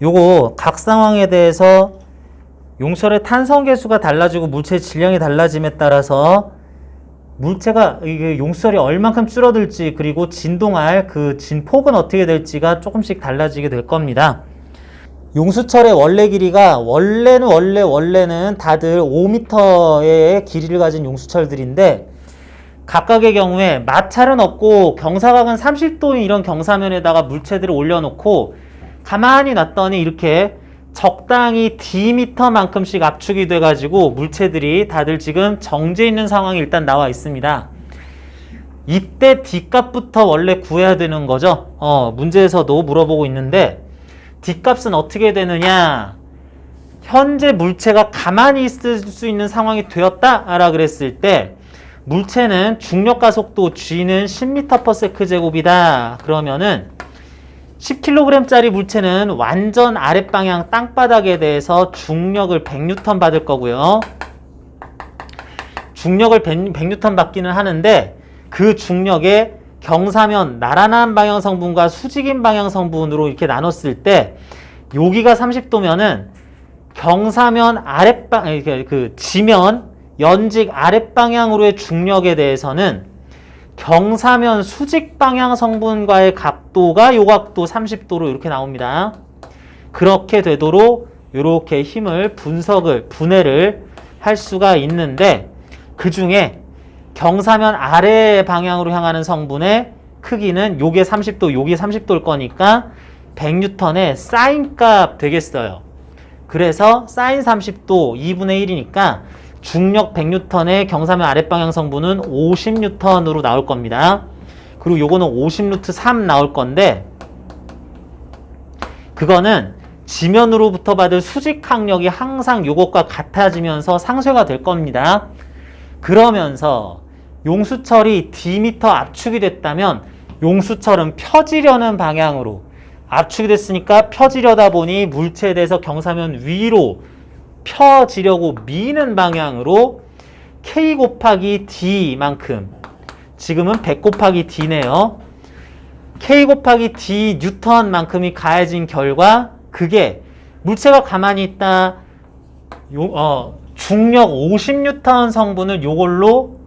요거 각 상황에 대해서 용수철의 탄성 계수가 달라지고 물체의 질량이 달라짐에 따라서 물체가 이게 용수철이 얼만큼 줄어들지 그리고 진동할 그 진폭은 어떻게 될지가 조금씩 달라지게 될 겁니다. 용수철의 원래 길이가 원래는 다들 5m의 길이를 가진 용수철들인데 각각의 경우에 마찰은 없고 경사각은 30도인 이런 경사면에다가 물체들을 올려놓고 가만히 놨더니 이렇게 적당히 D미터만큼씩 압축이 돼가지고 물체들이 다들 지금 정지해 있는 상황이 일단 나와 있습니다. 이때 D값부터 원래 구해야 되는 거죠. 문제에서도 물어보고 있는데 D값은 어떻게 되느냐? 현재 물체가 가만히 있을 수 있는 상황이 되었다라 그랬을 때 물체는 중력과 속도 G는 10m/s 제곱이다. 그러면은 10kg짜리 물체는 완전 아랫방향 땅바닥에 대해서 중력을 100N 받을 거고요. 중력을 100N 받기는 하는데 그 중력에 경사면 나란한 방향 성분과 수직인 방향 성분으로 이렇게 나눴을 때 여기가 30도면은 경사면 아랫방 그 지면 연직 아랫방향으로의 중력에 대해서는 경사면 수직 방향 성분과의 각도가 요 각도 30도로 이렇게 나옵니다. 그렇게 되도록 이렇게 힘을 분해를 할 수가 있는데 그 중에 경사면 아래 방향으로 향하는 성분의 크기는 요게 30도, 요게 30도일 거니까 100N의 사인 값 되겠어요. 그래서 사인 30도 2분의 1이니까 중력 100N의 경사면 아랫방향 성분은 50N으로 나올 겁니다. 그리고 요거는 50루트 3 나올 건데 그거는 지면으로부터 받을 수직 항력이 항상 요것과 같아지면서 상쇄가 될 겁니다. 그러면서 용수철이 D미터 압축이 됐다면 용수철은 펴지려는 방향으로 압축이 됐으니까 펴지려다 보니 물체에 대해서 경사면 위로 펴지려고 미는 방향으로 K 곱하기 D만큼 지금은 100 곱하기 D네요. K 곱하기 D 뉴턴만큼이 가해진 결과 그게 물체가 가만히 있다 중력 50N 성분을 요걸로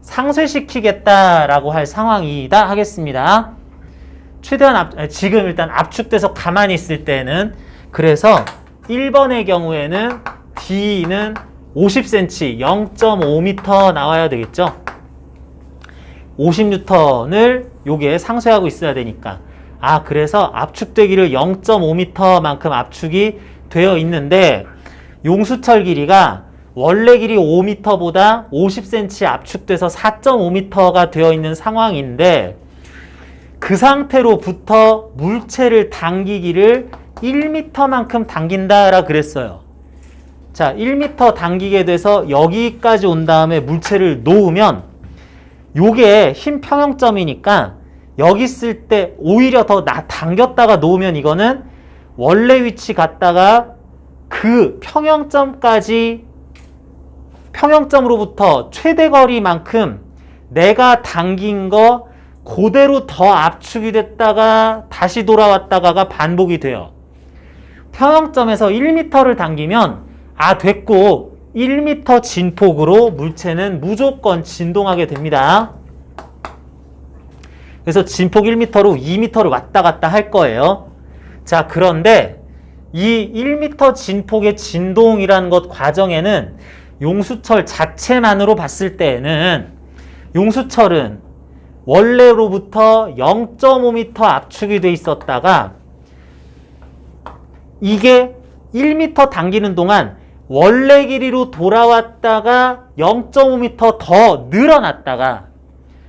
상쇄시키겠다라고 할 상황이다 하겠습니다. 최대한 지금 일단 압축돼서 가만히 있을 때는 그래서 1번의 경우에는 D는 50cm 0.5m 나와야 되겠죠. 50N을 요게 상쇄하고 있어야 되니까 그래서 압축되기를 0.5m만큼 압축이 되어 있는데 용수철 길이가 원래 길이 5m보다 50cm 압축돼서 4.5m가 되어 있는 상황인데 그 상태로부터 물체를 당기기를 1m만큼 당긴다라 그랬어요. 자, 1m 당기게 돼서 여기까지 온 다음에 물체를 놓으면 요게 힘 평형점이니까 여기 있을 때 오히려 더 당겼다가 놓으면 이거는 원래 위치 갔다가 그 평형점으로부터 최대 거리만큼 내가 당긴 거 그대로 더 압축이 됐다가 다시 돌아왔다가가 반복이 돼요. 평형점에서 1m를 당기면 됐고 1m 진폭으로 물체는 무조건 진동하게 됩니다. 그래서 진폭 1m로 2m를 왔다 갔다 할 거예요. 자, 그런데 이 1m 진폭의 진동이라는 것 과정에는 용수철 자체만으로 봤을 때에는 용수철은 원래로부터 0.5m 압축이 돼 있었다가 이게 1m 당기는 동안 원래 길이로 돌아왔다가 0.5m 더 늘어났다가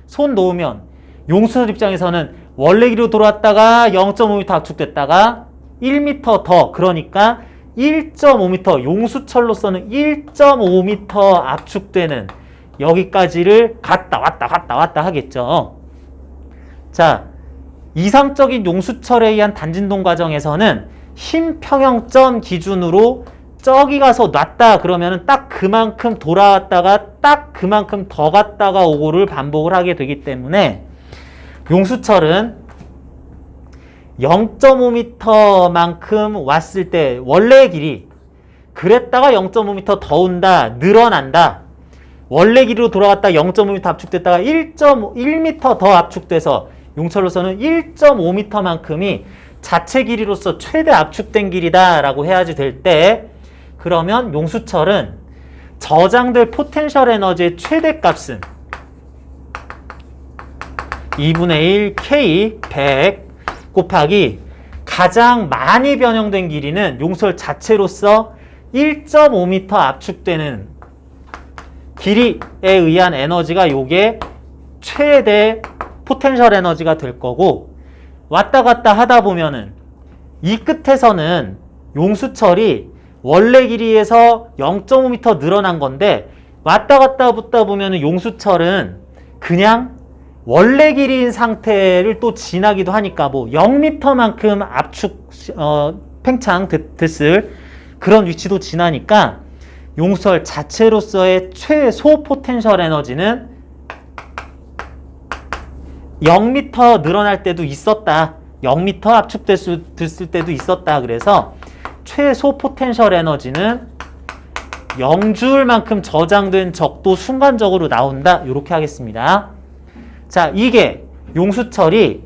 손 놓으면 용수철 입장에서는 원래 길이로 돌아왔다가 0.5m 압축됐다가 1m 더 그러니까 1.5m 용수철로서는 1.5m 압축되는 여기까지를 갔다 왔다 하겠죠. 자, 이상적인 용수철에 의한 단진동 과정에서는 힘 평형점 기준으로 저기 가서 놨다 그러면은 딱 그만큼 돌아왔다가 딱 그만큼 더 갔다가 오고를 반복을 하게 되기 때문에 용수철은 0.5m만큼 왔을 때 원래의 길이 그랬다가 0.5m 더 온다, 늘어난다. 원래 길이로 돌아갔다 0.5m 압축됐다가 1.1m 더 압축돼서 용철로서는 1.5m만큼이 자체 길이로서 최대 압축된 길이다 라고 해야지 될 때, 그러면 용수철은 저장될 포텐셜 에너지의 최대값은 2분의 1 K 100 곱하기 가장 많이 변형된 길이는 용설 자체로서 1.5m 압축되는 길이에 의한 에너지가 요게 최대 포텐셜 에너지가 될 거고, 왔다 갔다 하다 보면은 이 끝에서는 용수철이 원래 길이에서 0.5m 늘어난 건데, 왔다 갔다 붙다 보면은 용수철은 그냥 원래 길이인 상태를 또 지나기도 하니까 뭐 0m만큼 압축 팽창 됐을 그런 위치도 지나니까 용수철 자체로서의 최소 포텐셜 에너지는 0m 늘어날 때도 있었다. 0m 압축됐을 때도 있었다. 그래서 최소 포텐셜 에너지는 0줄만큼 저장된 적도 순간적으로 나온다. 이렇게 하겠습니다. 자, 이게 용수철이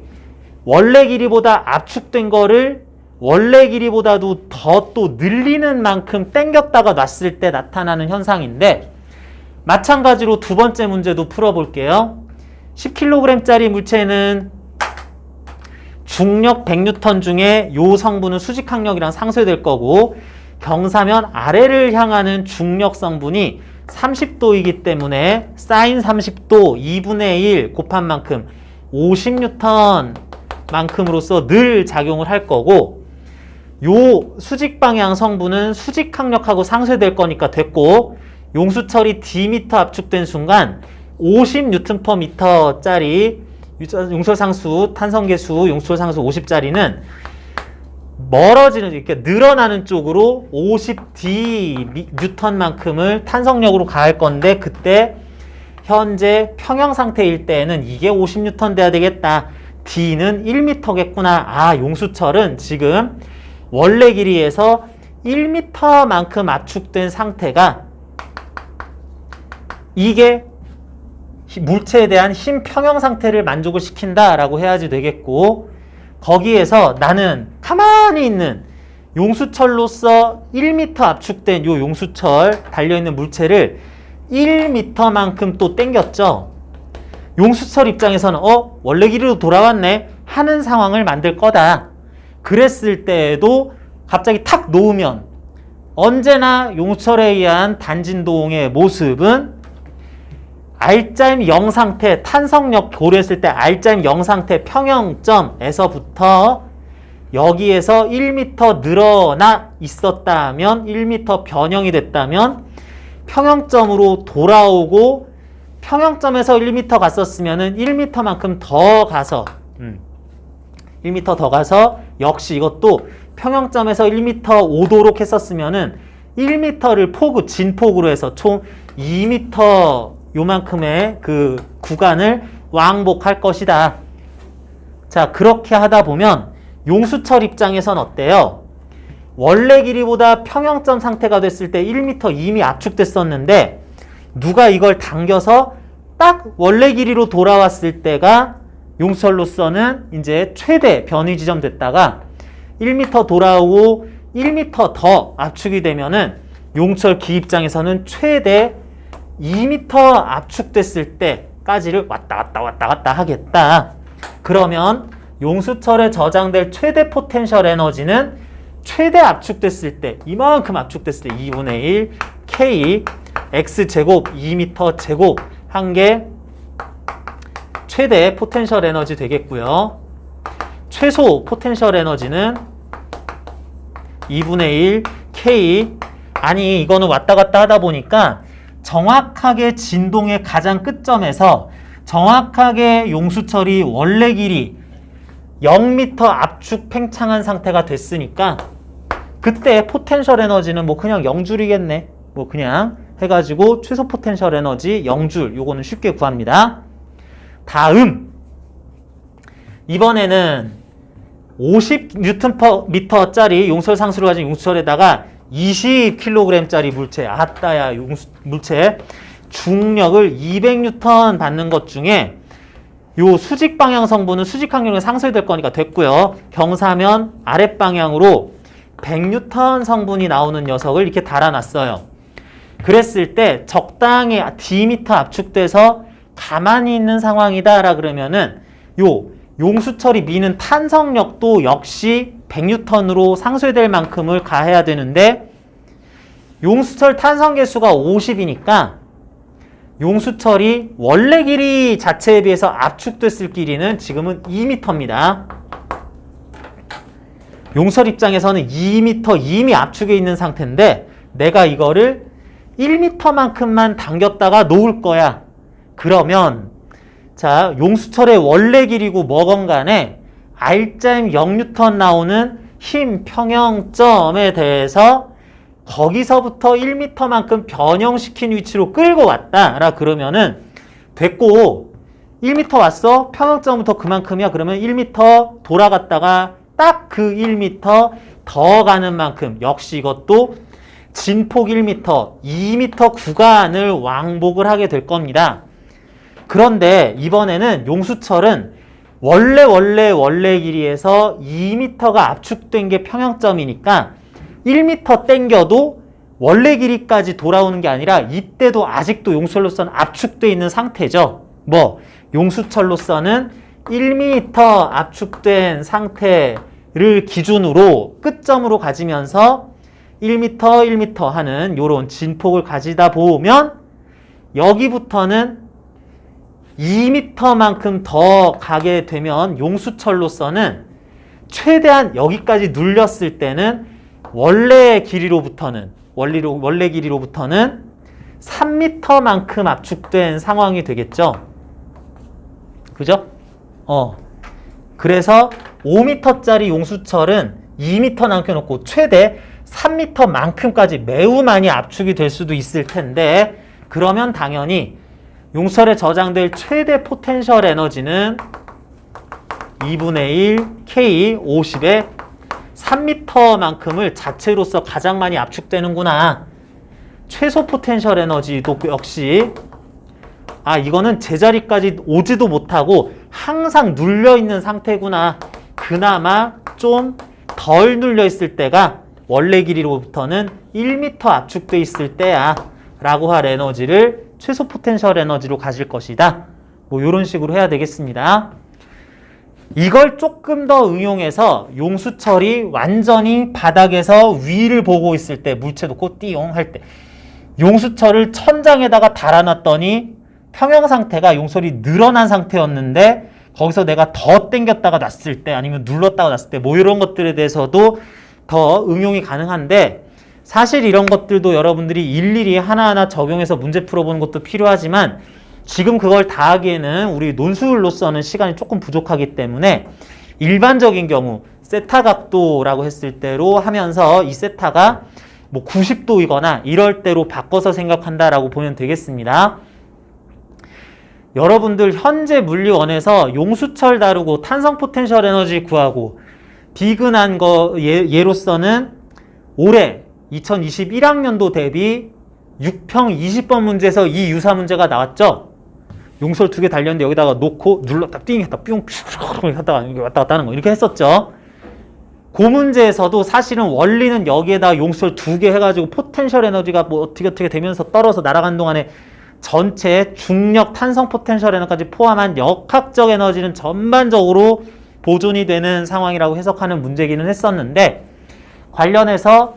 원래 길이보다 압축된 거를 원래 길이보다도 더 또 늘리는 만큼 당겼다가 놨을 때 나타나는 현상인데, 마찬가지로 두 번째 문제도 풀어볼게요. 10kg짜리 물체는 중력 100N 중에 요 성분은 수직항력이랑 상쇄될 거고, 경사면 아래를 향하는 중력 성분이 30도이기 때문에 사인 30도 2분의 1 곱한 만큼 50N 만큼으로서 늘 작용을 할 거고, 요 수직 방향 성분은 수직 항력하고 상쇄될 거니까 됐고, 용수철이 Dm 압축된 순간 50Nm/m짜리 용설상수, 탄성계수 용설상수 50짜리는 멀어지는, 이렇게 늘어나는 쪽으로 50dN만큼을 탄성력으로 가할 건데, 그때 현재 평형 상태일 때에는 이게 50N 돼야 되겠다. D는 1m겠구나. 아, 용수철은 지금 원래 길이에서 1m만큼 압축된 상태가 이게 물체에 대한 힘 평형 상태를 만족을 시킨다라고 해야지 되겠고, 거기에서 나는 가만히 있는 용수철로서 1m 압축된 요 용수철 달려있는 물체를 1m만큼 또 당겼죠. 용수철 입장에서는 원래 길이로 돌아왔네 하는 상황을 만들 거다. 그랬을 때에도 갑자기 탁 놓으면 언제나 용수철에 의한 단진동의 모습은 R자임 0 상태, 탄성력 고려했을 때 R자임 0 상태 평형점에서부터 여기에서 1m 늘어나 있었다면, 1m 변형이 됐다면 평형점으로 돌아오고, 평형점에서 1m 갔었으면은 1m만큼 더 가서 1m 더 가서 역시 이것도 평형점에서 1m 오도록 했었으면은 1m를 진폭으로 해서 총 2m 요만큼의 그 구간을 왕복할 것이다. 자, 그렇게 하다 보면 용수철 입장에선 어때요? 원래 길이보다 평형점 상태가 됐을 때 1m 이미 압축됐었는데, 누가 이걸 당겨서 딱 원래 길이로 돌아왔을 때가 용수철로서는 이제 최대 변이 지점 됐다가 1m 돌아오고 1m 더 압축이 되면은 용수철 기 입장에서는 최대 2m 압축됐을 때까지를 왔다 갔다 하겠다. 그러면 용수철에 저장될 최대 포텐셜 에너지는 최대 압축됐을 때, 이만큼 압축됐을 때 2분의 1 K X제곱 2m 제곱 한 게 최대 포텐셜 에너지 되겠고요. 최소 포텐셜 에너지는 2분의 1 K, 아니 이거는 왔다 갔다 하다 보니까 정확하게 진동의 가장 끝점에서 정확하게 용수철이 원래 길이 0m 압축 팽창한 상태가 됐으니까 그때 포텐셜 에너지는 뭐 그냥 0줄이겠네. 뭐 그냥 해가지고 최소 포텐셜 에너지 0줄, 요거는 쉽게 구합니다. 다음, 이번에는 50Nm/M짜리 용설 상수를 가진 용수철에다가 20kg짜리 물체, 아따야 물체 중력을 200N 받는 것 중에 요 수직 방향 성분은 수직 항력이 상쇄될 거니까 됐고요. 경사면 아랫방향으로 100N 성분이 나오는 녀석을 이렇게 달아놨어요. 그랬을 때 적당히 Dm 압축돼서 가만히 있는 상황이다라 그러면은 요 용수철이 미는 탄성력도 역시 100N으로 상쇄될 만큼을 가해야 되는데 용수철 탄성 계수가 50이니까 용수철이 원래 길이 자체에 비해서 압축됐을 길이는 지금은 2m입니다. 용설 입장에서는 2m 이미 압축해 있는 상태인데 내가 이거를 1m만큼만 당겼다가 놓을 거야. 그러면 자 용수철의 원래 길이고 뭐건 간에 R자임 0N 나오는 힘 평형점에 대해서 거기서부터 1m만큼 변형시킨 위치로 끌고 왔다라 그러면은 됐고 1m 왔어? 평형점부터 그만큼이야. 그러면 1m 돌아갔다가 딱 그 1m 더 가는 만큼 역시 이것도 진폭 1m, 2m 구간을 왕복을 하게 될 겁니다. 그런데 이번에는 용수철은 원래 길이에서 2m가 압축된 게 평형점이니까 1m 땡겨도 원래 길이까지 돌아오는 게 아니라 이때도 아직도 용수철로서는 압축되어 있는 상태죠. 뭐 용수철로서는 1m 압축된 상태를 기준으로 끝점으로 가지면서 1m 하는 요런 진폭을 가지다 보면 여기부터는 2m만큼 더 가게 되면 용수철로서는 최대한 여기까지 눌렸을 때는 원래 길이로부터는 3m만큼 압축된 상황이 되겠죠. 그죠? 그래서 5m짜리 용수철은 2m 남겨놓고 최대 3m만큼까지 매우 많이 압축이 될 수도 있을 텐데 그러면 당연히 용수철에 저장될 최대 포텐셜 에너지는 2분의 1 K 50에 3m만큼을 자체로서 가장 많이 압축되는구나. 최소 포텐셜 에너지도 역시 이거는 제자리까지 오지도 못하고 항상 눌려있는 상태구나. 그나마 좀 덜 눌려있을 때가 원래 길이로부터는 1m 압축돼 있을 때야 라고 할 에너지를 최소 포텐셜 에너지로 가질 것이다. 뭐 이런 식으로 해야 되겠습니다. 이걸 조금 더 응용해서 용수철이 완전히 바닥에서 위를 보고 있을 때 물체 놓고 띠용 할 때 용수철을 천장에다가 달아놨더니 평형 상태가 용설이 늘어난 상태였는데 거기서 내가 더 당겼다가 놨을 때 아니면 눌렀다가 놨을 때 뭐 이런 것들에 대해서도 더 응용이 가능한데 사실 이런 것들도 여러분들이 일일이 하나하나 적용해서 문제 풀어보는 것도 필요하지만 지금 그걸 다 하기에는 우리 논술로서는 시간이 조금 부족하기 때문에 일반적인 경우 세타 각도라고 했을 때로 하면서 이 세타가 뭐 90도이거나 이럴 때로 바꿔서 생각한다라고 보면 되겠습니다. 여러분들 현재 물리원에서 용수철 다루고 탄성 포텐셜 에너지 구하고 디귿한 거 예로서는 올해 2021학년도 대비 6평 20번 문제에서 이 유사 문제가 나왔죠. 용설 2개 달렸는데 여기다가 놓고 눌렀다 띵 했다 뿅 하다가 왔다 갔다 하는 거 이렇게 했었죠. 그 문제에서도 사실은 원리는 여기에다 용설 2개 해가지고 포텐셜 에너지가 뭐 어떻게 되면서 떨어서 날아간 동안에 전체 중력 탄성 포텐셜 에너지까지 포함한 역학적 에너지는 전반적으로 보존이 되는 상황이라고 해석하는 문제기는 했었는데 관련해서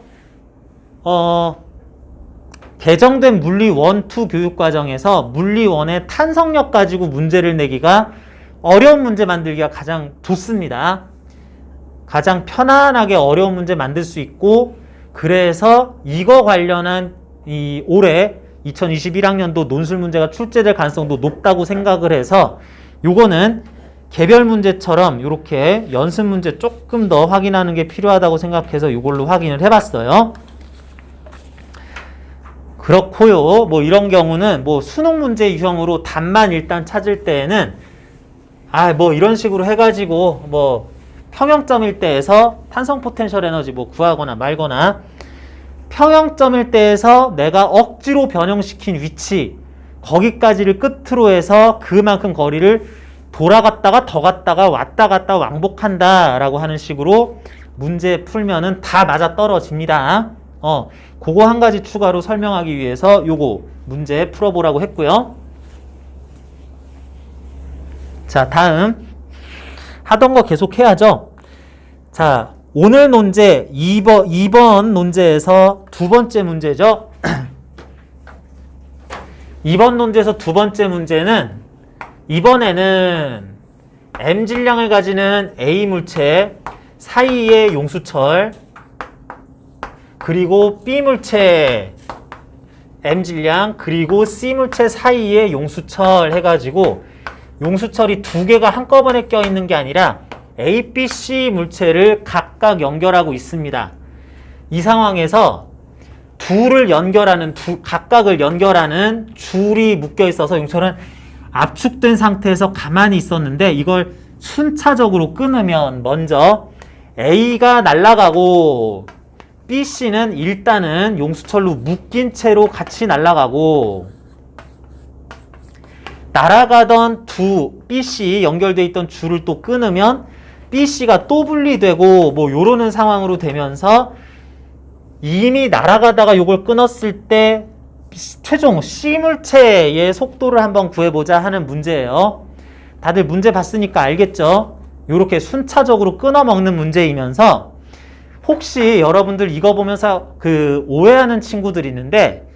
개정된 물리 1, 2 교육과정에서 물리 1의 탄성력 가지고 문제를 내기가 어려운 문제 만들기가 가장 좋습니다. 가장 편안하게 어려운 문제 만들 수 있고 그래서 이거 관련한 이 올해 2021학년도 논술 문제가 출제될 가능성도 높다고 생각을 해서 요거는 개별 문제처럼 이렇게 연습 문제 조금 더 확인하는 게 필요하다고 생각해서 이걸로 확인을 해봤어요. 그렇고요. 뭐 이런 경우는 뭐 수능 문제 유형으로 답만 일단 찾을 때에는 뭐 이런 식으로 해가지고 뭐 평형점일 때에서 탄성 포텐셜 에너지 뭐 구하거나 말거나, 평형점일 때에서 내가 억지로 변형시킨 위치, 거기까지를 끝으로 해서 그만큼 거리를 돌아갔다가 더 갔다가 왔다 갔다 왕복한다 라고 하는 식으로 문제 풀면은 다 맞아 떨어집니다. 그거 한 가지 추가로 설명하기 위해서 요거 문제 풀어보라고 했고요. 자, 다음 하던 거 계속 해야죠. 자, 오늘 논제 2번 논제에서 두 번째 문제죠. 2번 논제에서 두 번째 문제는 이번에는 M 질량을 가지는 A 물체 사이의 용수철, 그리고 B 물체 M 질량, 그리고 C 물체 사이의 용수철 해가지고 용수철이 두 개가 한꺼번에 껴있는 게 아니라 A, B, C 물체를 각각 연결하고 있습니다. 이 상황에서 각각을 연결하는 줄이 묶여 있어서 용수철은 압축된 상태에서 가만히 있었는데 이걸 순차적으로 끊으면 먼저 A가 날아가고 BC는 일단은 용수철로 묶인 채로 같이 날아가고, 날아가던 BC 연결되어 있던 줄을 또 끊으면 BC가 또 분리되고 뭐 요러는 상황으로 되면서 이미 날아가다가 요걸 끊었을 때 최종 C 물체의 속도를 한번 구해보자 하는 문제예요. 다들 문제 봤으니까 알겠죠? 요렇게 순차적으로 끊어먹는 문제이면서, 혹시 여러분들 이거 보면서 오해하는 친구들이 있는데,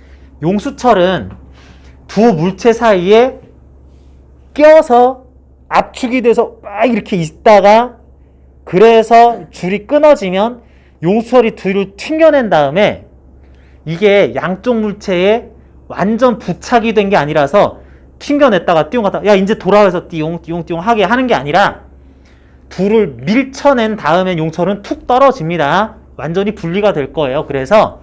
용수철은 두 물체 사이에 껴서 압축이 돼서 막 이렇게 있다가, 그래서 줄이 끊어지면 용수철이 뒤로 튕겨낸 다음에 이게 양쪽 물체에 완전 부착이 된 게 아니라서 튕겨냈다가 띠용 갔다가 야 이제 돌아와서 띠용 하게 하는 게 아니라 둘을 밀쳐낸 다음에 용철은 툭 떨어집니다. 완전히 분리가 될 거예요. 그래서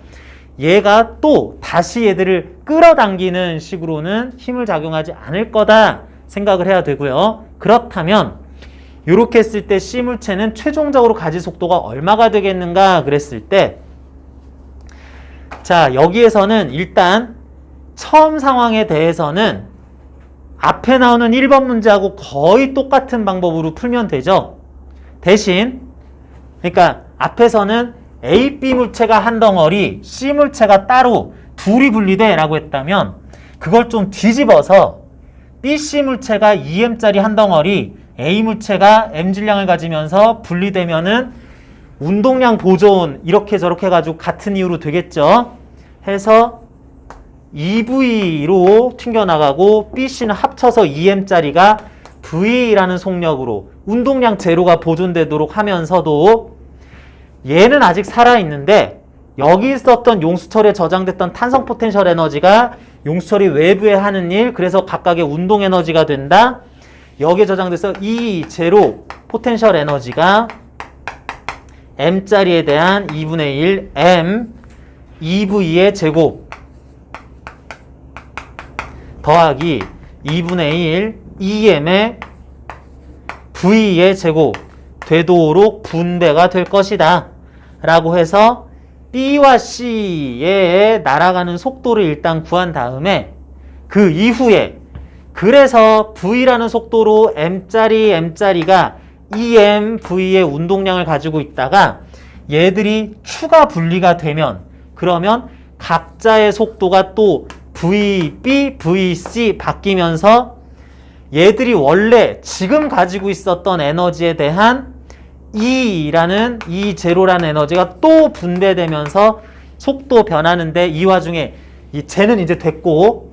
얘가 또 다시 얘들을 끌어당기는 식으로는 힘을 작용하지 않을 거다 생각을 해야 되고요. 그렇다면 이렇게 했을 때 C 물체는 최종적으로 가지 속도가 얼마가 되겠는가 그랬을 때, 자, 여기에서는 일단 처음 상황에 대해서는 앞에 나오는 1번 문제하고 거의 똑같은 방법으로 풀면 되죠. 대신 그러니까 앞에서는 A, B 물체가 한 덩어리, C 물체가 따로 둘이 분리돼 라고 했다면, 그걸 좀 뒤집어서 B, C 물체가 2M짜리 한 덩어리, A 물체가 M 질량을 가지면서 분리되면은 운동량 보존 이렇게 저렇게 해가지고 같은 이유로 되겠죠. 해서 2V로 튕겨나가고 BC는 합쳐서 2M짜리가 V라는 속력으로 운동량 제로가 보존되도록 하면서도, 얘는 아직 살아있는데 여기 있었던 용수철에 저장됐던 탄성 포텐셜 에너지가 용수철이 외부에 하는 일, 그래서 각각의 운동 에너지가 된다. 여기에 저장돼서 이 제로 포텐셜 에너지가 M짜리에 대한 2분의 1 M 2V의 제곱 더하기 2분의 1 2M의 V의 제곱 되도록 분배가 될 것이다 라고 해서 B와 C의 날아가는 속도를 일단 구한 다음에, 그 이후에 그래서 V라는 속도로 M짜리가 2M V의 운동량을 가지고 있다가 얘들이 추가 분리가 되면, 그러면 각자의 속도가 또 VB, VC 바뀌면서 얘들이 원래 지금 가지고 있었던 에너지에 대한 E라는 E0라는 에너지가 또 분배되면서 속도 변하는데, 이 와중에 이 쟤는 이제 됐고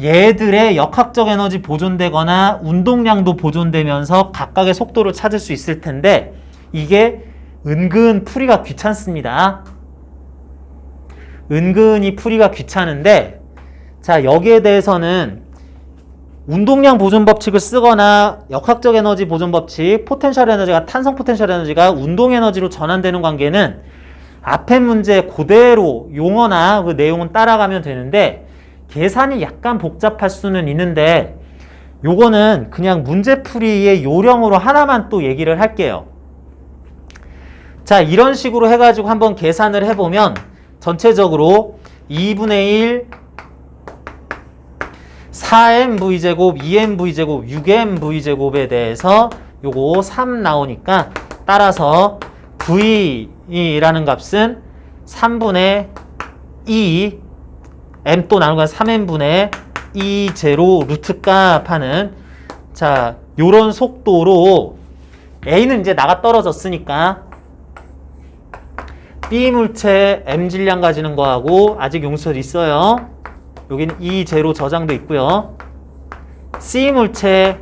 얘들의 역학적 에너지 보존되거나 운동량도 보존되면서 각각의 속도를 찾을 수 있을 텐데, 이게 은근 풀이가 귀찮습니다. 은근히 풀이가 귀찮은데, 자, 여기에 대해서는 운동량 보존 법칙을 쓰거나 역학적 에너지 보존 법칙, 포텐셜 에너지가 탄성 포텐셜 에너지가 운동 에너지로 전환되는 관계는 앞에 문제 그대로 용어나 그 내용은 따라가면 되는데, 계산이 약간 복잡할 수는 있는데 요거는 그냥 문제풀이의 요령으로 하나만 또 얘기를 할게요. 자, 이런 식으로 해가지고 한번 계산을 해보면 전체적으로 2분의 1 4mv제곱, 2mv제곱, 6mv제곱에 대해서 요거 3 나오니까 따라서 v라는 값은 3분의 2 m 또 나누는 건 3m분의 2 제로 루트 값 하는, 자, 요런 속도로 A는 이제 나가 떨어졌으니까 B 물체 M 질량 가지는 거하고 아직 용설 있어요. 여기는 E 제로 저장도 있고요. C 물체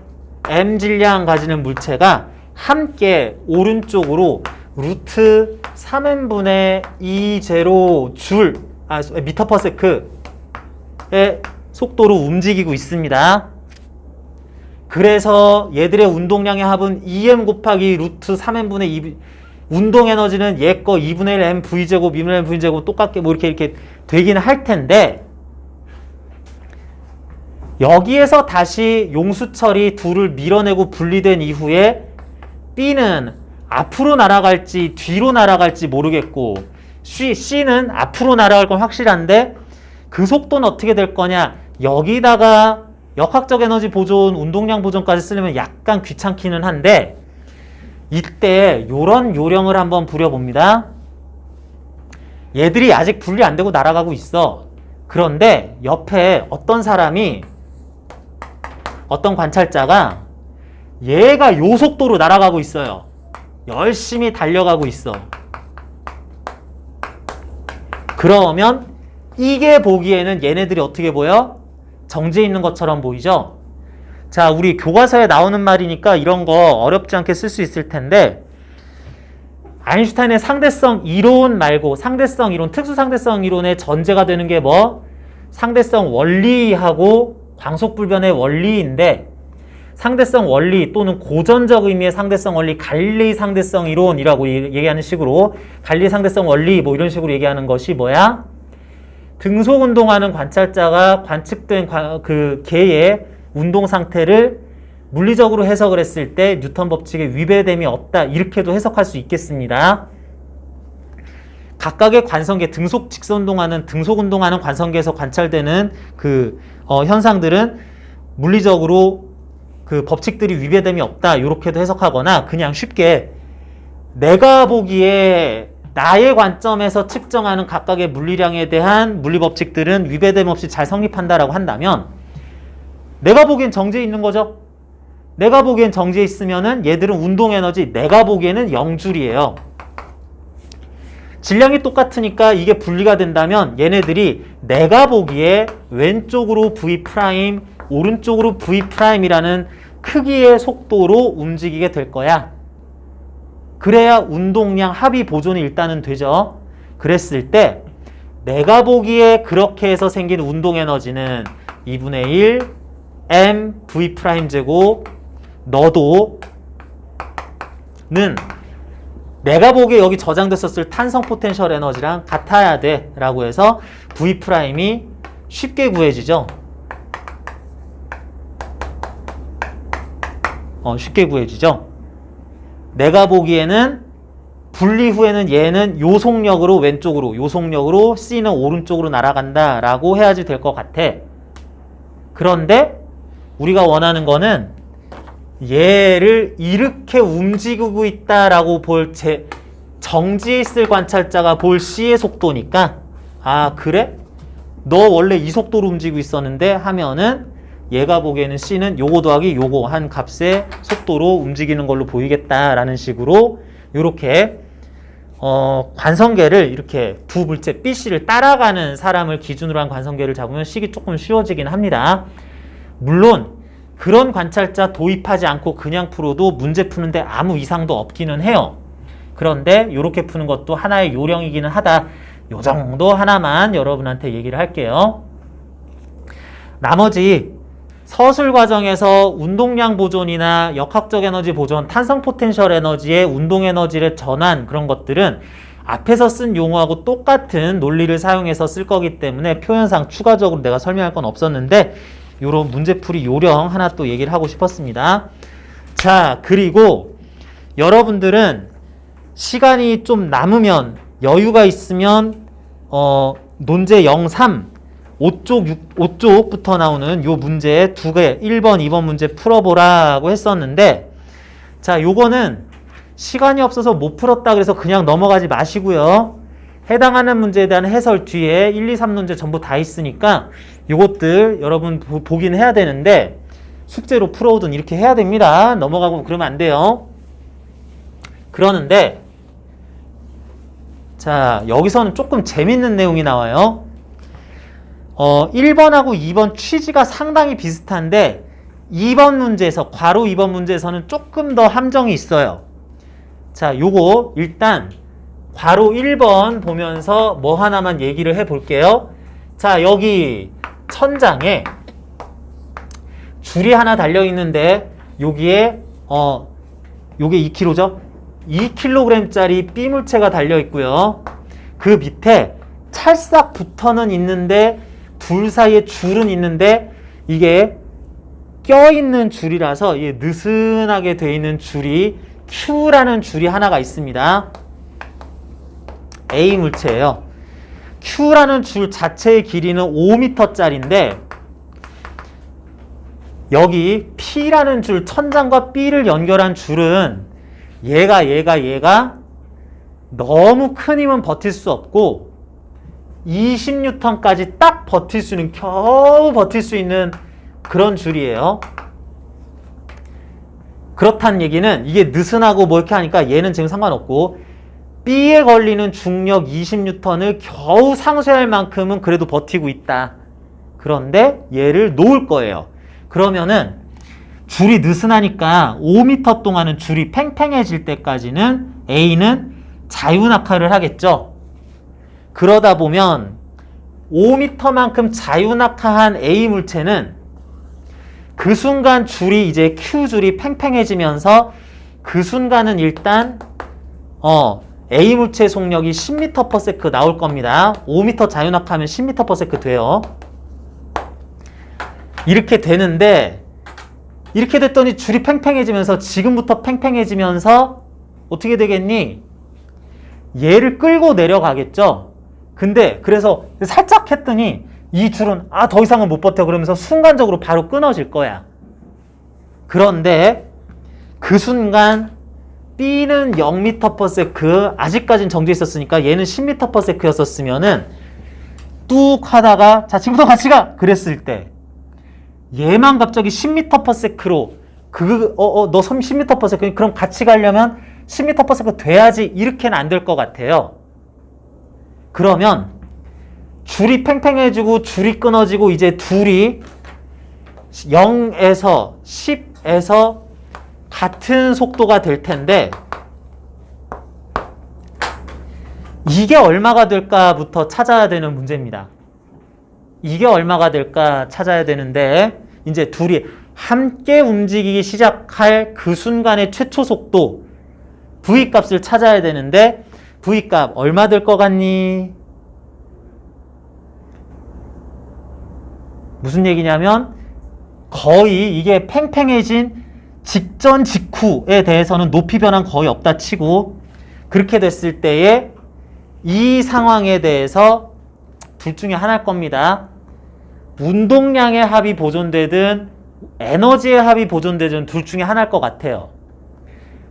M 질량 가지는 물체가 함께 오른쪽으로 루트 3n분의 2 제로 미터 퍼 세크의 속도로 움직이고 있습니다. 그래서 얘들의 운동량의 합은 2m 곱하기 루트 3n분의 2, 운동 에너지는 얘 거 2분의 1 m v제곱, 2분의 1 m v제곱 똑같게 뭐 이렇게 되기는 할 텐데, 여기에서 다시 용수철이 둘을 밀어내고 분리된 이후에 B는 앞으로 날아갈지 뒤로 날아갈지 모르겠고 C는 앞으로 날아갈 건 확실한데 그 속도는 어떻게 될 거냐, 여기다가 역학적 에너지 보존, 운동량 보존까지 쓰려면 약간 귀찮기는 한데 이때 요런 요령을 한번 부려봅니다. 얘들이 아직 분리 안 되고 날아가고 있어. 그런데 옆에 어떤 사람이, 어떤 관찰자가 얘가 요 속도로 날아가고 있어요. 열심히 달려가고 있어. 그러면 이게 보기에는 얘네들이 어떻게 보여? 정지해 있는 것처럼 보이죠? 자, 우리 교과서에 나오는 말이니까 이런 거 어렵지 않게 쓸 수 있을 텐데, 아인슈타인의 상대성 이론 말고 상대성 이론, 특수상대성 이론의 전제가 되는 게 뭐? 상대성 원리하고 광속불변의 원리인데, 상대성 원리 또는 고전적 의미의 상대성 원리, 갈릴레이 상대성 이론이라고 얘기하는 식으로, 갈릴레이 상대성 원리 뭐 이런 식으로 얘기하는 것이 뭐야? 등속 운동하는 관찰자가 관측된 그 개의 운동 상태를 물리적으로 해석을 했을 때 뉴턴 법칙에 위배됨이 없다, 이렇게도 해석할 수 있겠습니다. 각각의 관성계, 등속 직선운동하는, 등속 운동하는 관성계에서 관찰되는 그 현상들은 물리적으로 그 법칙들이 위배됨이 없다, 이렇게도 해석하거나 그냥 쉽게 내가 보기에 나의 관점에서 측정하는 각각의 물리량에 대한 물리 법칙들은 위배됨 없이 잘 성립한다라고 한다면 내가 보기엔 정지해 있는 거죠. 내가 보기엔 정지해 있으면은 얘들은 운동 에너지 내가 보기에는 0줄이에요. 질량이 똑같으니까 이게 분리가 된다면 얘네들이 내가 보기에 왼쪽으로 V', 오른쪽으로 V'이라는 크기의 속도로 움직이게 될 거야. 그래야 운동량 합이 보존이 일단은 되죠. 그랬을 때 내가 보기에 그렇게 해서 생긴 운동 에너지는 2분의 1 m V'제곱, 너도 는 내가 보기에 여기 저장됐었을 탄성 포텐셜 에너지랑 같아야 돼 라고 해서 V'이 쉽게 구해지죠. 쉽게 구해지죠. 내가 보기에는 분리 후에는 얘는 요속력으로 왼쪽으로, 요속력으로 C는 오른쪽으로 날아간다 라고 해야지 될 것 같아. 그런데 우리가 원하는 거는 얘를 이렇게 움직이고 있다라고 볼 정지해 있을 관찰자가 볼 C의 속도니까, 아 그래? 너 원래 이 속도로 움직이고 있었는데 하면은 얘가 보기에는 C는 요거 더하기 요거 한 값의 속도로 움직이는 걸로 보이겠다라는 식으로 요렇게 관성계를 이렇게 두 물체 B, C를 따라가는 사람을 기준으로 한 관성계를 잡으면 식이 조금 쉬워지긴 합니다. 물론 그런 관찰자 도입하지 않고 그냥 풀어도 문제 푸는데 아무 이상도 없기는 해요. 그런데 이렇게 푸는 것도 하나의 요령이기는 하다. 요 정도 하나만 여러분한테 얘기를 할게요. 나머지 서술 과정에서 운동량 보존이나 역학적 에너지 보존, 탄성 포텐셜 에너지의 운동 에너지를 전환, 그런 것들은 앞에서 쓴 용어하고 똑같은 논리를 사용해서 쓸 거기 때문에 표현상 추가적으로 내가 설명할 건 없었는데 요런 문제풀이 요령 하나 또 얘기를 하고 싶었습니다. 자, 그리고 여러분들은 시간이 좀 남으면 여유가 있으면 논제 0, 3 5쪽부터 나오는 요 문제 두 개 1번, 2번 문제 풀어보라고 했었는데 자, 요거는 시간이 없어서 못 풀었다 그래서 그냥 넘어가지 마시고요. 해당하는 문제에 대한 해설 뒤에 1, 2, 3 문제 전부 다 있으니까 요것들 여러분 보긴 해야 되는데 숙제로 풀어오든 이렇게 해야 됩니다. 넘어가고 그러면 안 돼요. 그러는데 자, 여기서는 조금 재밌는 내용이 나와요. 1번하고 2번 취지가 상당히 비슷한데 2번 문제에서 괄호 2번 문제에서는 조금 더 함정이 있어요. 자, 요거 일단 괄호 1번 보면서 뭐 하나만 얘기를 해 볼게요. 자, 여기 천장에 줄이 하나 달려 있는데 여기에 요게 2kg죠. 2kg짜리 B 물체가 달려 있고요. 그 밑에 찰싹 붙어는 있는데 둘 사이에 줄은 있는데 이게 껴있는 줄이라서 이게 느슨하게 돼 있는 줄이 Q라는 줄이 하나가 있습니다. A 물체예요. Q라는 줄 자체의 길이는 5m짜리인데 여기 P라는 줄, 천장과 B를 연결한 줄은 얘가 너무 큰 힘은 버틸 수 없고 20N까지 딱 버틸 수 있는, 겨우 버틸 수 있는 그런 줄이에요. 그렇다는 얘기는 이게 느슨하고 뭐 이렇게 하니까 얘는 지금 상관없고 B에 걸리는 중력 20N을 겨우 상쇄할 만큼은 그래도 버티고 있다. 그런데 얘를 놓을 거예요. 그러면은 줄이 느슨하니까 5m 동안은 줄이 팽팽해질 때까지는 A는 자유낙하를 하겠죠. 그러다 보면 5m만큼 자유낙하한 A 물체는 그 순간 줄이 이제 Q줄이 팽팽해지면서 그 순간은 일단 A 물체의 속력이 10m/s 나올 겁니다. 5m 자유낙하면 10m/s 돼요. 이렇게 되는데 이렇게 됐더니 줄이 팽팽해지면서 지금부터 팽팽해지면서 어떻게 되겠니? 얘를 끌고 내려가겠죠. 근데 그래서 살짝 했더니 이 줄은 더 이상은 못 버텨 그러면서 순간적으로 바로 끊어질 거야. 그런데 그 순간 B는 0m/s 아직까진 정지해 있었으니까 얘는 10m/s였었으면은 뚝 하다가 자 지금부터 같이 가 그랬을 때 얘만 갑자기 10m/s로 너 10m/s 그럼 같이 가려면 10m/s 돼야지 이렇게는 안 될 것 같아요. 그러면 줄이 팽팽해지고 줄이 끊어지고 이제 둘이 0에서 10에서 같은 속도가 될 텐데 이게 얼마가 될까부터 찾아야 되는 문제입니다. 이게 얼마가 될까 찾아야 되는데 이제 둘이 함께 움직이기 시작할 그 순간의 최초 속도 V값을 찾아야 되는데 V값 얼마 될 것 같니? 무슨 얘기냐면 거의 이게 팽팽해진 직전 직후에 대해서는 높이 변화는 거의 없다 치고 그렇게 됐을 때에 이 상황에 대해서 둘 중에 하나일 겁니다. 운동량의 합이 보존되든 에너지의 합이 보존되든 둘 중에 하나일 것 같아요.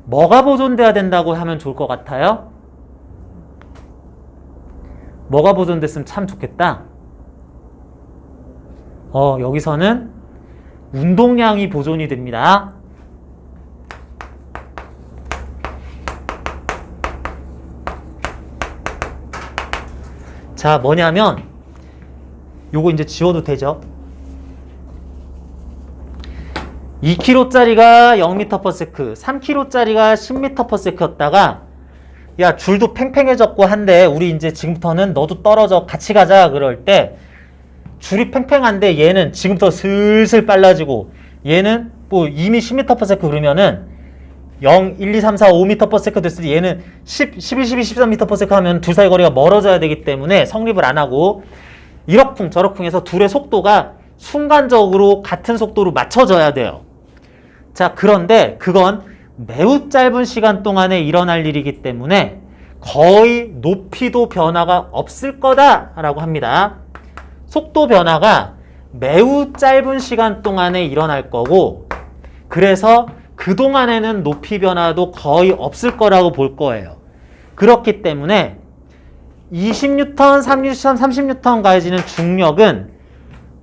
뭐가 보존돼야 된다고 하면 좋을 것 같아요? 뭐가 보존됐으면 참 좋겠다. 여기서는 운동량이 보존이 됩니다. 자, 뭐냐면 요거 이제 지워도 되죠? 2kg짜리가 0m/s, 3kg짜리가 10m/s였다가 야, 줄도 팽팽해졌고 한데 우리 이제 지금부터는 너도 떨어져 같이 가자 그럴 때 줄이 팽팽한데 얘는 지금부터 슬슬 빨라지고 얘는 뭐 이미 10m/s 그러면은 0, 1, 2, 3, 4, 5m/s 됐을 때 얘는 10, 11, 12, 13m/s 하면 둘 사이 거리가 멀어져야 되기 때문에 성립을 안 하고 이러쿵 저러쿵 해서 둘의 속도가 순간적으로 같은 속도로 맞춰져야 돼요. 자, 그런데 그건 매우 짧은 시간 동안에 일어날 일이기 때문에 거의 높이도 변화가 없을 거다라고 합니다. 속도 변화가 매우 짧은 시간 동안에 일어날 거고, 그래서 그동안에는 높이 변화도 거의 없을 거라고 볼 거예요. 그렇기 때문에 20N, 30N, 30N 가해지는 중력은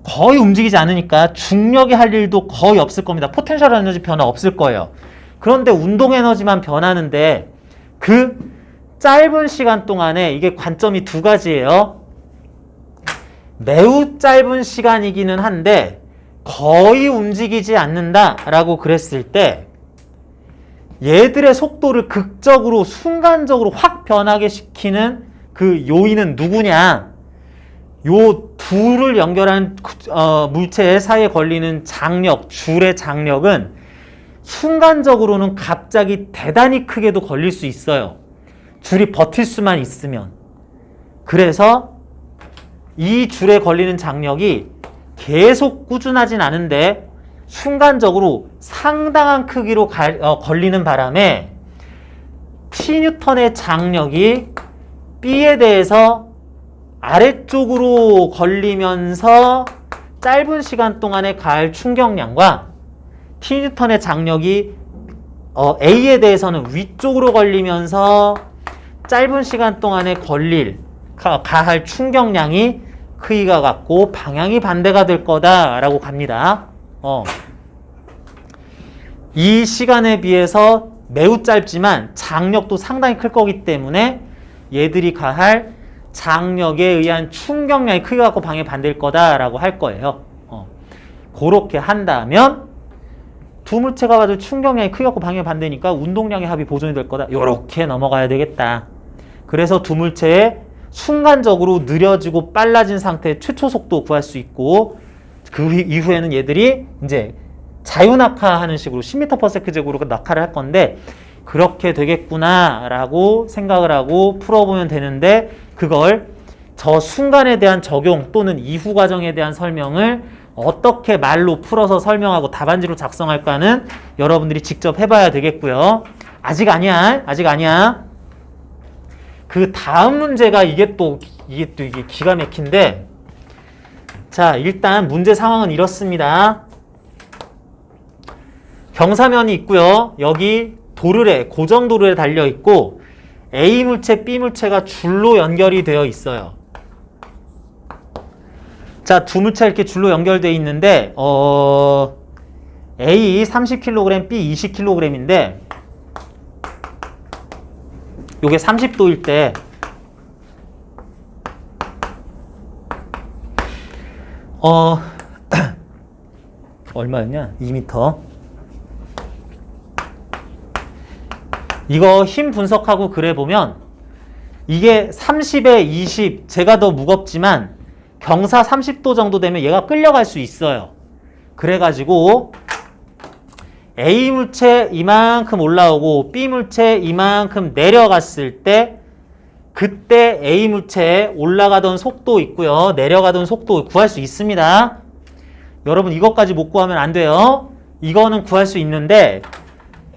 거의 움직이지 않으니까 중력이 할 일도 거의 없을 겁니다. 포텐셜 에너지 변화 없을 거예요. 그런데 운동 에너지만 변하는데 그 짧은 시간 동안에 이게 관점이 두 가지예요. 매우 짧은 시간이기는 한데 거의 움직이지 않는다라고 그랬을 때 얘들의 속도를 극적으로 순간적으로 확 변하게 시키는 그 요인은 누구냐? 요 둘을 연결한 물체 사이에 걸리는 장력, 줄의 장력은 순간적으로는 갑자기 대단히 크게도 걸릴 수 있어요. 줄이 버틸 수만 있으면. 그래서 이 줄에 걸리는 장력이 계속 꾸준하진 않은데 순간적으로 상당한 크기로 걸리는 바람에 T뉴턴의 장력이 B에 대해서 아래쪽으로 걸리면서 짧은 시간 동안에 가할 충격량과 T뉴턴의 장력이 A에 대해서는 위쪽으로 걸리면서 짧은 시간 동안에 가할 충격량이 크기가 같고 방향이 반대가 될 거다라고 갑니다. 이 시간에 비해서 매우 짧지만 장력도 상당히 클 거기 때문에 얘들이 가할 장력에 의한 충격량이 크기가 같고 방향이 반대일 거다라고 할 거예요. 그렇게 한다면 두 물체가 가질 충격량이 크기가 같고 방향이 반대니까 운동량의 합이 보존이 될 거다. 이렇게 넘어가야 되겠다. 그래서 두 물체의 순간적으로 느려지고 빨라진 상태의 최초 속도 구할 수 있고, 그 이후에는 얘들이 이제 자유낙하하는 식으로 10m/s 제곱으로 낙하를 할 건데 그렇게 되겠구나라고 생각을 하고 풀어보면 되는데, 그걸 저 순간에 대한 적용 또는 이후 과정에 대한 설명을 어떻게 말로 풀어서 설명하고 답안지로 작성할까는 여러분들이 직접 해봐야 되겠고요. 아직 아니야. 그 다음 문제가 이게 기가 막힌데, 자, 일단 문제 상황은 이렇습니다. 경사면이 있고요. 여기 고정 도르래 달려 있고 A 물체, B 물체가 줄로 연결이 되어 있어요. 자, 두 물체가 이렇게 줄로 연결되어 있는데 A 30kg, B 20kg인데 요게 30도일 때 얼마였냐? 2m. 이거 힘 분석하고 그래 보면 이게 30에 20, 제가 더 무겁지만 경사 30도 정도 되면 얘가 끌려갈 수 있어요. 그래가지고 A 물체 이만큼 올라오고 B 물체 이만큼 내려갔을 때 그때 A 물체에 올라가던 속도 있고요. 내려가던 속도 구할 수 있습니다. 여러분 이것까지 못 구하면 안 돼요. 이거는 구할 수 있는데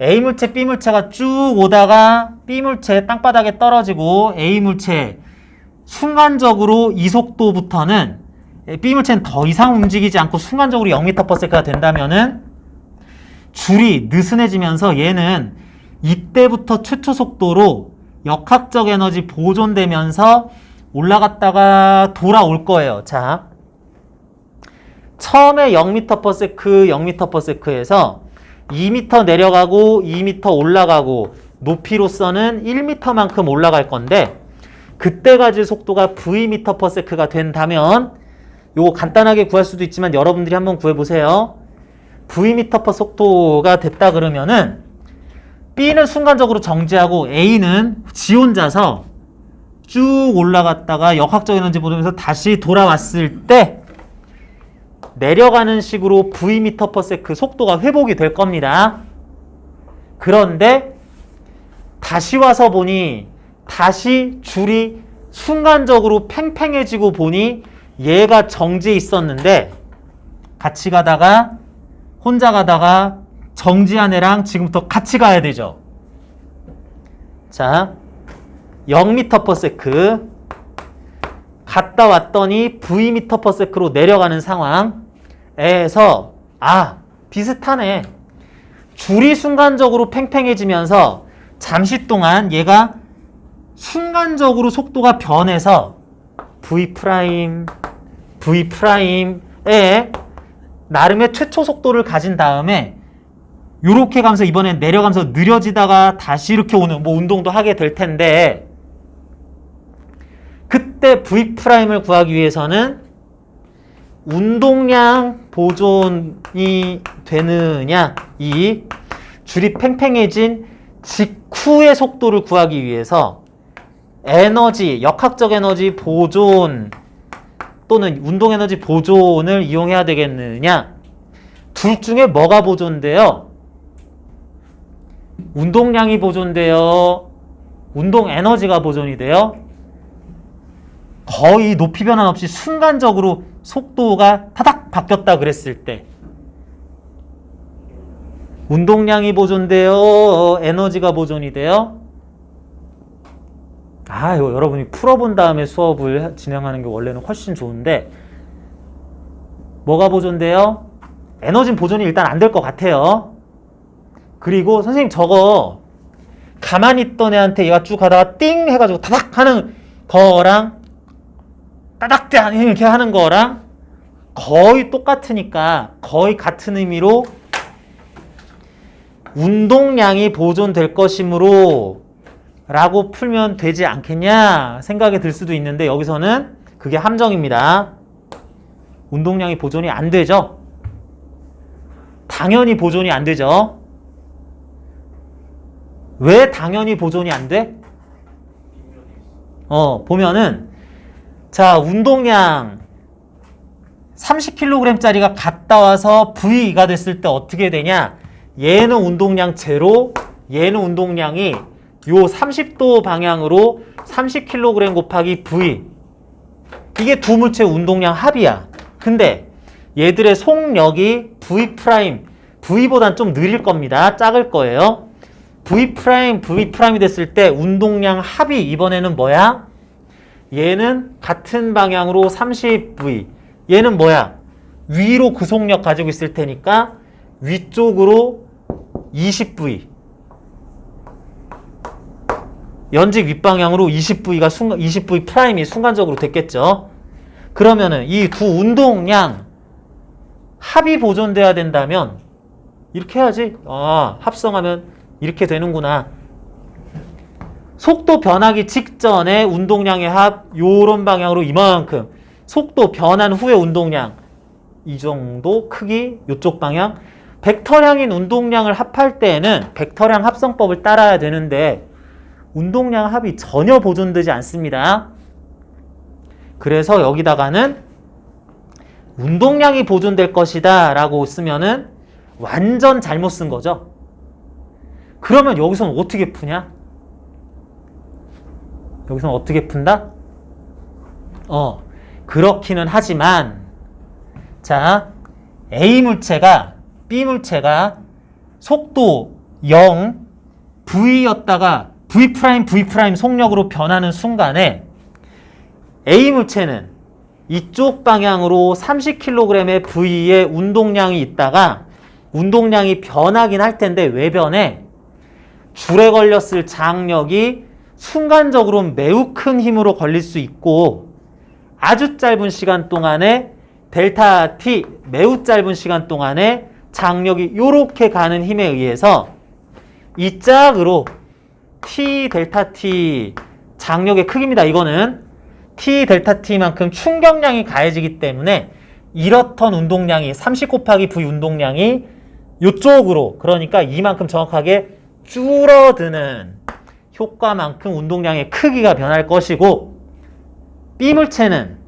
A 물체, B 물체가 쭉 오다가 B 물체 땅바닥에 떨어지고 A 물체 순간적으로 이 속도부터는 B 물체는 더 이상 움직이지 않고 순간적으로 0m/s가 된다면은 줄이 느슨해지면서 얘는 이때부터 최초 속도로 역학적 에너지 보존되면서 올라갔다가 돌아올 거예요. 자, 처음에 0m/s에서 2m 내려가고 2m 올라가고 높이로서는 1m만큼 올라갈 건데 그때 가질 속도가 Vm/s가 된다면 요거 간단하게 구할 수도 있지만 여러분들이 한번 구해보세요. Vm/s 속도가 됐다 그러면은 B는 순간적으로 정지하고 A는 지 혼자서 쭉 올라갔다가 역학적 에너지 보존해서 다시 돌아왔을 때 내려가는 식으로 Vm/s 속도가 회복이 될 겁니다. 그런데 다시 와서 보니 다시 줄이 순간적으로 팽팽해지고 보니 얘가 정지해 있었는데 같이 가다가 혼자 가다가 정지한 애랑 지금부터 같이 가야 되죠. 자, 0m/s 갔다 왔더니 v/s로 내려가는 상황에서 비슷하네. 줄이 순간적으로 팽팽해지면서 잠시 동안 얘가 순간적으로 속도가 변해서 V'V'에 나름의 최초 속도를 가진 다음에 요렇게 가면서 이번엔 내려가면서 느려지다가 다시 이렇게 오는 뭐 운동도 하게 될 텐데 그때 V'을 구하기 위해서는 운동량 보존이 되느냐 이 줄이 팽팽해진 직후의 속도를 구하기 위해서 에너지, 역학적 에너지 보존 또는 운동 에너지 보존을 이용해야 되겠느냐 둘 중에 뭐가 보존돼요? 운동량이 보존돼요? 운동 에너지가 보존이 돼요? 거의 높이 변환 없이 순간적으로 속도가 타닥 바뀌었다 그랬을 때 운동량이 보존돼요? 에너지가 보존이 돼요? 이거 여러분이 풀어본 다음에 수업을 진행하는 게 원래는 훨씬 좋은데 뭐가 보존돼요? 에너지는 보존이 일단 안 될 것 같아요. 그리고 선생님 저거 가만히 있던 애한테 얘가 쭉 가다가 띵 해가지고 타닥 하는 거랑 따닥 이렇게 하는 거랑 거의 똑같으니까 거의 같은 의미로 운동량이 보존될 것이므로 라고 풀면 되지 않겠냐 생각이 들 수도 있는데 여기서는 그게 함정입니다. 운동량이 보존이 안 되죠. 당연히 보존이 안 되죠. 왜 당연히 보존이 안 돼? 보면은 자 운동량 30kg짜리가 갔다 와서 V가 됐을 때 어떻게 되냐? 얘는 운동량 제로, 얘는 운동량이 요 30도 방향으로 30kg 곱하기 V 이게 두 물체의 운동량 합이야. 근데 얘들의 속력이 V'보단 좀 느릴 겁니다. 작을 거예요. V'이 됐을 때 운동량 합이 이번에는 뭐야? 얘는 같은 방향으로 30V 얘는 뭐야? 위로 그 속력 가지고 있을 테니까 위쪽으로 20V 연직 윗방향으로 20V'이 순간적으로 됐겠죠. 그러면은 이 두 운동량 합이 보존돼야 된다면 이렇게 해야지. 합성하면 이렇게 되는구나. 속도 변하기 직전에 운동량의 합 요런 방향으로 이만큼 속도 변한 후의 운동량 이 정도 크기 요쪽 방향 벡터량인 운동량을 합할 때에는 벡터량 합성법을 따라야 되는데 운동량 합이 전혀 보존되지 않습니다. 그래서 여기다가는 운동량이 보존될 것이다 라고 쓰면은 완전 잘못 쓴 거죠. 그러면 여기서는 어떻게 푸냐? 여기서는 어떻게 푼다? 그렇기는 하지만 자 A 물체가 B 물체가 속도 0 V였다가 V' 속력으로 변하는 순간에 A 물체는 이쪽 방향으로 30kg의 V의 운동량이 있다가 운동량이 변하긴 할 텐데 왜 변해? 줄에 걸렸을 장력이 순간적으로 매우 큰 힘으로 걸릴 수 있고 아주 짧은 시간 동안에 델타 T 매우 짧은 시간 동안에 장력이 요렇게 가는 힘에 의해서 이 짝으로 T 델타 T 장력의 크기입니다. 이거는 T 델타 T만큼 충격량이 가해지기 때문에 이렇던 운동량이 30 곱하기 V 운동량이 이쪽으로 그러니까 이만큼 정확하게 줄어드는 효과만큼 운동량의 크기가 변할 것이고 B 물체는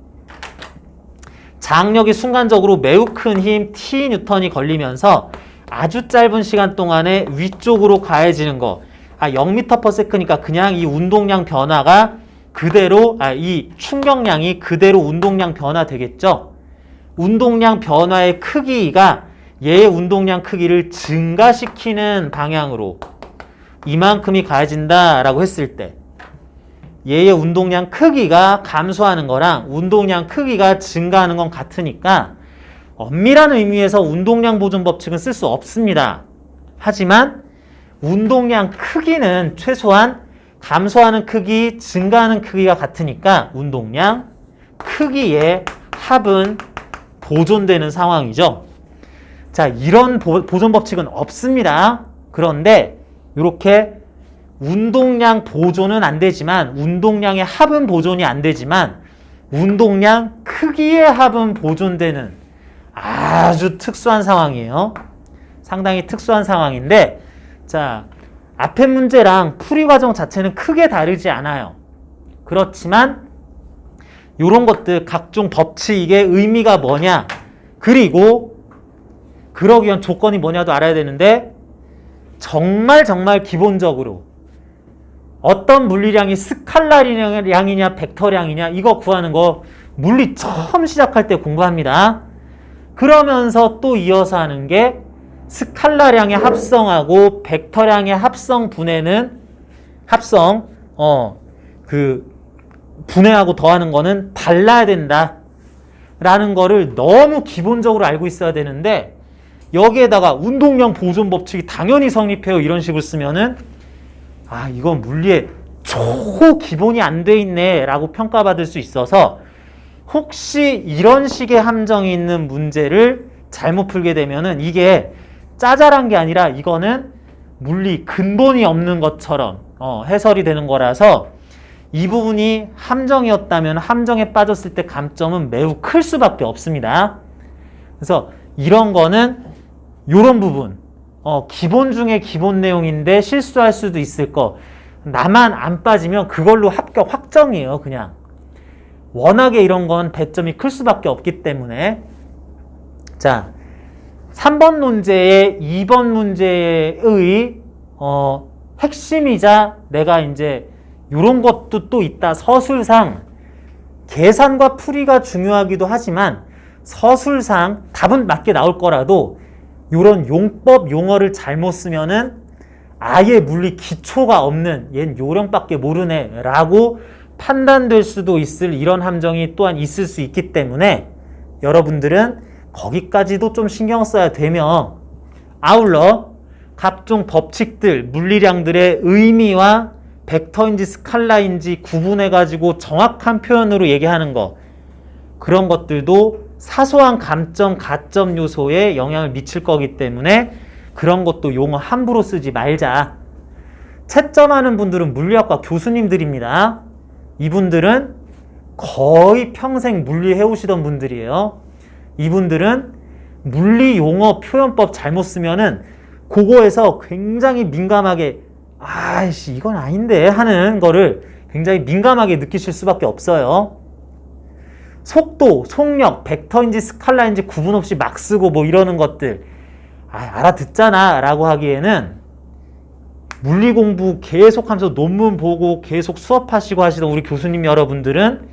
장력이 순간적으로 매우 큰 힘 T 뉴턴이 걸리면서 아주 짧은 시간 동안에 위쪽으로 가해지는 거 0m/s니까 그냥 이 운동량 변화가 그대로 이 충격량이 그대로 운동량 변화 되겠죠. 운동량 변화의 크기가 얘의 운동량 크기를 증가시키는 방향으로 이만큼이 가해진다라고 했을 때 얘의 운동량 크기가 감소하는 거랑 운동량 크기가 증가하는 건 같으니까 엄밀한 의미에서 운동량 보존 법칙은 쓸 수 없습니다. 하지만 운동량 크기는 최소한 감소하는 크기, 증가하는 크기가 같으니까 운동량 크기의 합은 보존되는 상황이죠. 자, 이런 보존 법칙은 없습니다. 그런데 이렇게 운동량 보존은 안 되지만 운동량의 합은 보존이 안 되지만 운동량 크기의 합은 보존되는 아주 특수한 상황이에요. 상당히 특수한 상황인데 자, 앞에 문제랑 풀이 과정 자체는 크게 다르지 않아요. 그렇지만 이런 것들 각종 법칙의 의미가 뭐냐 그리고 그러기 위한 조건이 뭐냐도 알아야 되는데 정말 기본적으로 어떤 물리량이 스칼라량이냐 벡터량이냐 이거 구하는 거 물리 처음 시작할 때 공부합니다. 그러면서 또 이어서 하는 게 스칼라량의 합성하고 벡터량의 합성 분해는 분해하고 더하는 거는 달라야 된다 라는 거를 너무 기본적으로 알고 있어야 되는데 여기에다가 운동량 보존 법칙이 당연히 성립해요 이런 식으로 쓰면은 아 이건 물리에 초기본이 안 돼 있네 라고 평가받을 수 있어서 혹시 이런 식의 함정이 있는 문제를 잘못 풀게 되면은 이게 짜잘한 게 아니라 이거는 물리 근본이 없는 것처럼 해설이 되는 거라서 이 부분이 함정이었다면 함정에 빠졌을 때 감점은 매우 클 수밖에 없습니다. 그래서 이런 거는 이런 부분 기본 중에 기본 내용인데 실수할 수도 있을 거 나만 안 빠지면 그걸로 합격 확정이에요. 그냥 워낙에 이런 건 배점이 클 수밖에 없기 때문에 자 3번 문제의 2번 문제의 핵심이자 내가 이제 이런 것도 또 있다. 서술상 계산과 풀이가 중요하기도 하지만 서술상 답은 맞게 나올 거라도 이런 용법 용어를 잘못 쓰면은 아예 물리 기초가 없는 얜 요령밖에 모르네 라고 판단될 수도 있을 이런 함정이 또한 있을 수 있기 때문에 여러분들은 거기까지도 좀 신경 써야 되며 아울러 각종 법칙들, 물리량들의 의미와 벡터인지 스칼라인지 구분해가지고 정확한 표현으로 얘기하는 거 그런 것들도 사소한 감점, 가점 요소에 영향을 미칠 거기 때문에 그런 것도 용어 함부로 쓰지 말자. 채점하는 분들은 물리학과 교수님들입니다. 이분들은 거의 평생 물리 해오시던 분들이에요. 이분들은 물리 용어 표현법 잘못 쓰면은 그거에서 굉장히 민감하게 아이씨 이건 아닌데 하는 거를 굉장히 민감하게 느끼실 수밖에 없어요. 속도, 속력, 벡터인지 스칼라인지 구분 없이 막 쓰고 뭐 이러는 것들 알아듣잖아 라고 하기에는 물리 공부 계속 하면서 논문 보고 계속 수업하시고 하시던 우리 교수님 여러분들은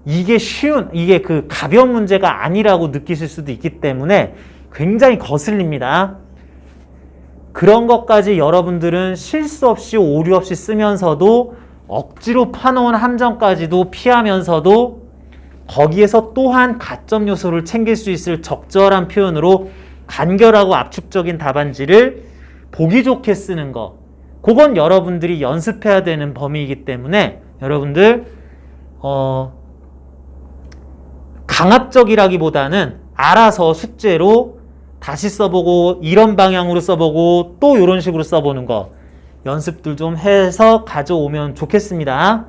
이게 그 가벼운 문제가 아니라고 느끼실 수도 있기 때문에 굉장히 거슬립니다. 그런 것까지 여러분들은 실수 없이 오류 없이 쓰면서도 억지로 파놓은 함정까지도 피하면서도 거기에서 또한 가점 요소를 챙길 수 있을 적절한 표현으로 간결하고 압축적인 답안지를 보기 좋게 쓰는 거 그건 여러분들이 연습해야 되는 범위이기 때문에 여러분들 강압적이라기보다는 알아서 숙제로 다시 써보고 이런 방향으로 써보고 또 이런 식으로 써보는 거 연습들 좀 해서 가져오면 좋겠습니다.